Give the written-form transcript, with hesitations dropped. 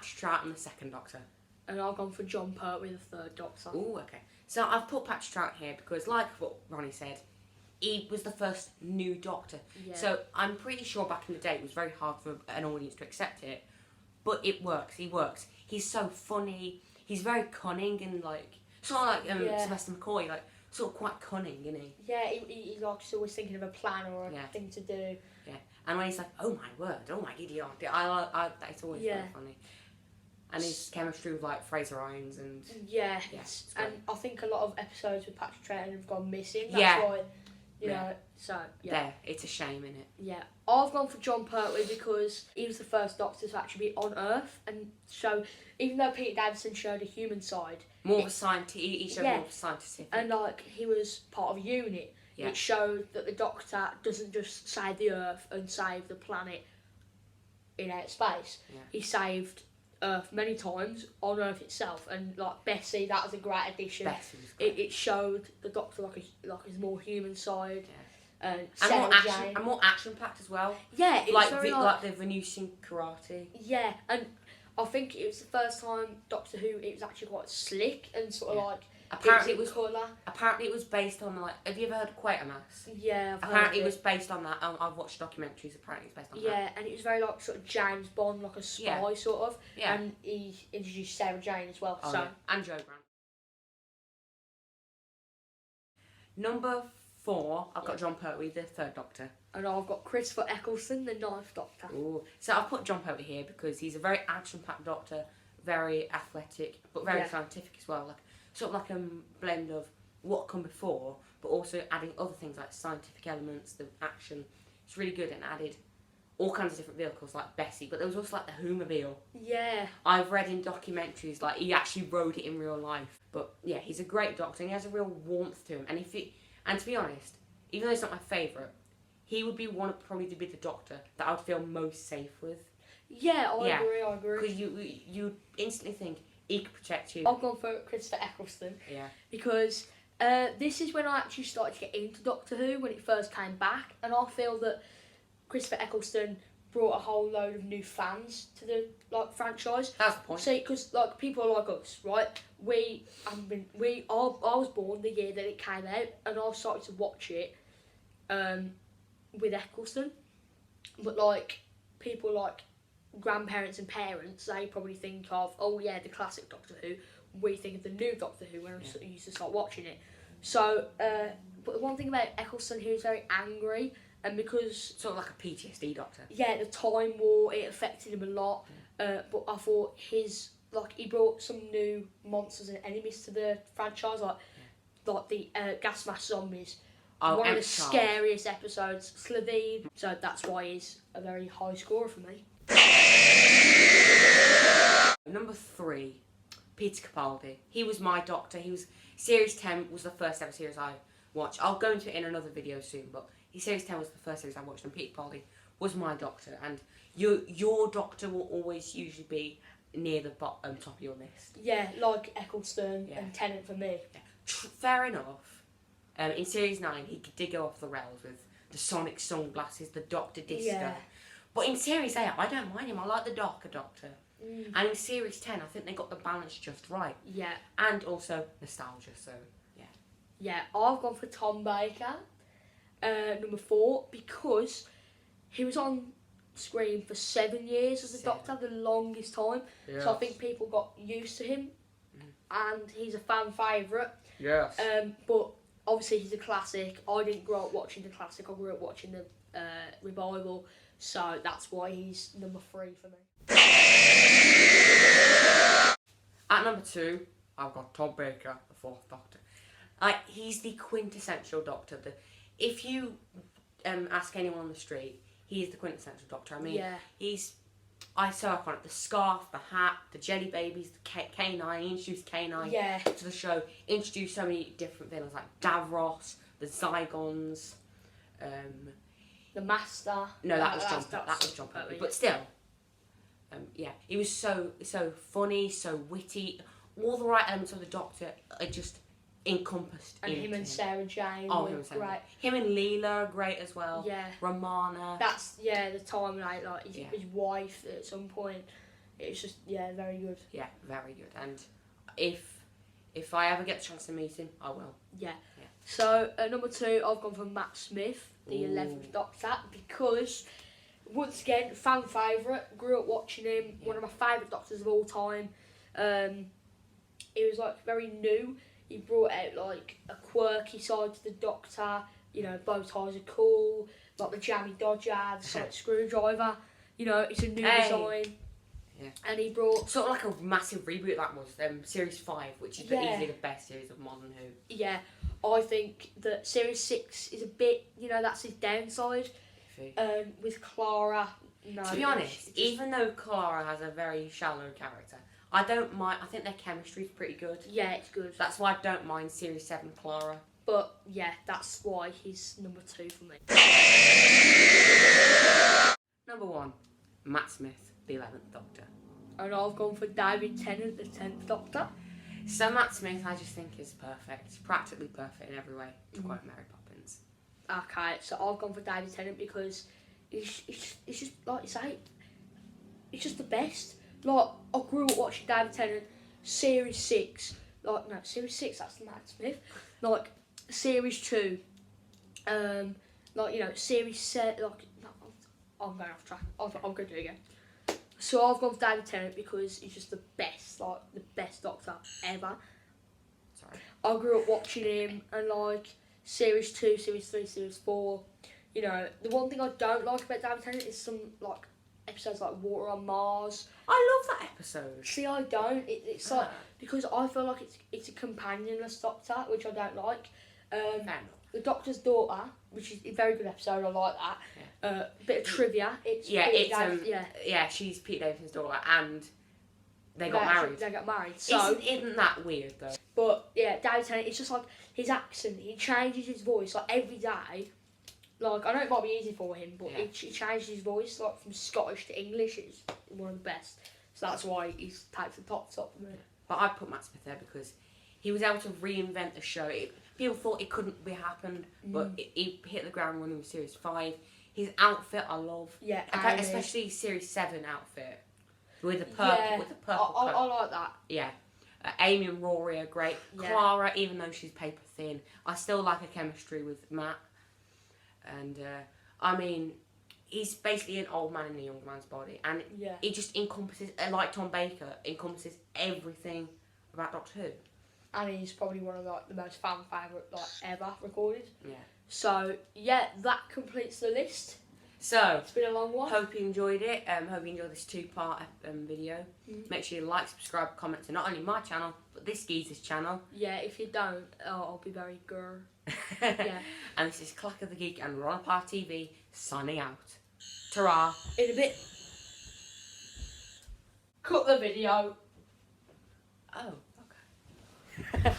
Patrick Troughton, the second Doctor. And I've gone for John Pertwee, the third Doctor. Ooh, okay. So I've put Patrick Troughton here because, like what Ronnie said, he was the first new Doctor. Yeah. So I'm pretty sure back in the day it was very hard for an audience to accept it. But it works. He works. He's so funny. He's very cunning and like sort of like Sylvester McCoy, like sort of quite cunning, isn't he? Yeah, he's like always thinking of a plan or a thing to do. Yeah, and when he's like, "Oh my word, oh my giddy aunt," that's always very funny. And his chemistry with like Fraser Irons and it's and I think a lot of episodes with Patrick Troughton have gone missing. That's why, you know. So it's a shame, isn't it? Yeah, I've gone for John Pertwee because he was the first Doctor to actually be on Earth, and so even though Peter Davison showed a human side, more of a scientist, he showed more of a scientific, and like he was part of a unit. Yeah. It showed that the Doctor doesn't just save the Earth and save the planet in outer space. Yeah. He saved Earth many times on Earth itself, and like Bessie, that was a great addition. Bessie was great. It showed the Doctor like his more human side. Yeah. And more action packed as well. Yeah, it like was very like the Venusian karate. Yeah, and I think it was the first time Doctor Who it was actually quite slick and sort of like. Apparently it was colour. Apparently it was based on like. Have you ever heard of Quatermass? Yeah. Apparently it was based on that. I've watched documentaries. Apparently it's based on that. Yeah, and it was very like sort of James Bond, like a spy sort of. Yeah. And he introduced Sarah Jane as well. And Joe Grant. Number 4, I've got John Pertwee, the third Doctor. And I've got Christopher Eccleston, the ninth Doctor. Ooh. So I've put John Pertwee here because he's a very action-packed Doctor, very athletic, but very scientific as well. Like sort of like a blend of what come before, but also adding other things like scientific elements, the action. It's really good and added all kinds of different vehicles like Bessie, but there was also like the Whomobile. Yeah. I've read in documentaries like he actually rode it in real life. But yeah, he's a great Doctor and he has a real warmth to him. And to be honest, even though he's not my favourite, he would be probably to be the Doctor that I would feel most safe with. Yeah, I agree. Because you instantly think he could protect you. I've gone for Christopher Eccleston. Yeah. Because this is when I actually started to get into Doctor Who when it first came back, and I feel that Christopher Eccleston brought a whole load of new fans to the franchise. That's the point. See, because like people like us, right? I was born the year that it came out, and I started to watch it with Eccleston. But like people like grandparents and parents, they probably think of the classic Doctor Who. We think of the new Doctor Who when I used to start watching it. So, but the one thing about Eccleston, he was very angry. And because... Sort of like a PTSD Doctor. Yeah, the Time War, it affected him a lot. But I thought he brought some new monsters and enemies to the franchise, like the gas mask zombies. One of the scariest episodes, Slitheen. So that's why he's a very high scorer for me. Number 3, Peter Capaldi. He was my Doctor. Series 10 was the first ever series I watched. I'll go into it in another video soon, but... Series 10 was the first series I watched, and Peter Capaldi was my Doctor. And your Doctor will always usually be near the top of your list. Yeah, like Eccleston and Tennant for me. Yeah. Fair enough. In Series 9, he did go off the rails with the sonic sunglasses, the Doctor Disco. Yeah. But in Series 8, I don't mind him. I like the darker Doctor. And in Series 10, I think they got the balance just right. Yeah. And also nostalgia, so yeah. Yeah, I've gone for Tom Baker. Number 4, because he was on screen for 7 years as a Doctor, the longest time. Yes. So I think people got used to him, and he's a fan favourite. Yes. But obviously he's a classic. I didn't grow up watching the classic. I grew up watching the revival, so that's why he's number 3 for me. At number 2, I've got Tom Baker, the 4th Doctor. He's the quintessential Doctor. If you ask anyone on the street, he is the quintessential Doctor. I mean, he's so iconic. The scarf, the hat, the jelly babies, the K9. He introduced K9 to the show. Introduced so many different villains like Davros, the Zygons, the Master. No, that was John Pertwee. But still, he was so funny, so witty. All the right elements of the Doctor are just encompassed. And him and Sarah Jane were great. Him and Leela are great as well. Yeah. Romana. That's the time like his wife at some point it's just very good. Yeah, very good. And if I ever get the chance to meet him, I will. Yeah. So at number 2, I've gone for Matt Smith, the 11th Doctor, because once again, fan favourite. Grew up watching him. One of my favourite Doctors of all time. He was like very new. He brought out like a quirky side to the Doctor. You know, bow ties are cool. Like the jammy dodger, the sonic screwdriver. You know, it's a new design. Yeah. And he brought sort of like a massive reboot that was Series 5, which is easily the best series of modern Who. Yeah, I think that Series 6 is a bit, that's his downside. With Clara, no. To be honest, even though Clara has a very shallow character, I don't mind. I think their chemistry is pretty good. Yeah, it's good. That's why I don't mind Series 7 Clara. But yeah, that's why he's number 2 for me. Number 1, Matt Smith, the 11th Doctor. And I've gone for David Tennant, the 10th Doctor. So Matt Smith, I just think is perfect, practically perfect in every way, to quote Mary Poppins. Okay, so I've gone for David Tennant because it's just like you say, it's just the best. Like I grew up watching David Tennant, Series 6, Series 6 that's Matt Smith, like Series 2, Series 7, I'm going off track. I'm going to do it again. So I've gone for David Tennant because he's just the best, like the best Doctor ever. Sorry. I grew up watching him and like Series 2, Series 3, Series 4. You know, the one thing I don't like about David Tennant is some like episodes like Water on Mars. I love that episode. See, I don't. It's like because I feel like it's a companionless Doctor, which I don't like. Fair enough. The Doctor's Daughter, which is a very good episode, I like that. Yeah. Bit of trivia. She's Pete Davidson's daughter, and they got married. They got married. So isn't that weird though? But yeah, David Tennant, it's just like his accent. He changes his voice like every day. Like I know it might be easy for him, but he changes his voice like from Scottish to English. It's one of the best. So that's why he's takes the top for me. But I put Matt Smith there because he was able to reinvent the show. People thought it couldn't be happened, but he hit the ground running with Series 5. His outfit I love. Yeah, especially Series 7 outfit with the purple. Yeah, with the purple coat. I like that. Yeah. Amy and Rory are great. Yeah. Clara, even though she's paper thin, I still like her chemistry with Matt. And I mean, he's basically an old man in a young man's body, and he just encompasses, like Tom Baker, encompasses everything about Doctor Who. And he's probably one of the most fan favourite ever recorded. Yeah. So yeah, that completes the list. So it's been a long one. Hope you enjoyed it. Hope you enjoyed this 2-part video. Make sure you like, subscribe, comment to not only my channel but this geezer's channel. Yeah, if you don't, I'll be very grr. Yeah. And this is Clack of the Geek and RonaparTV signing out. Ta-ra. In a bit. Cut the video. Oh, okay.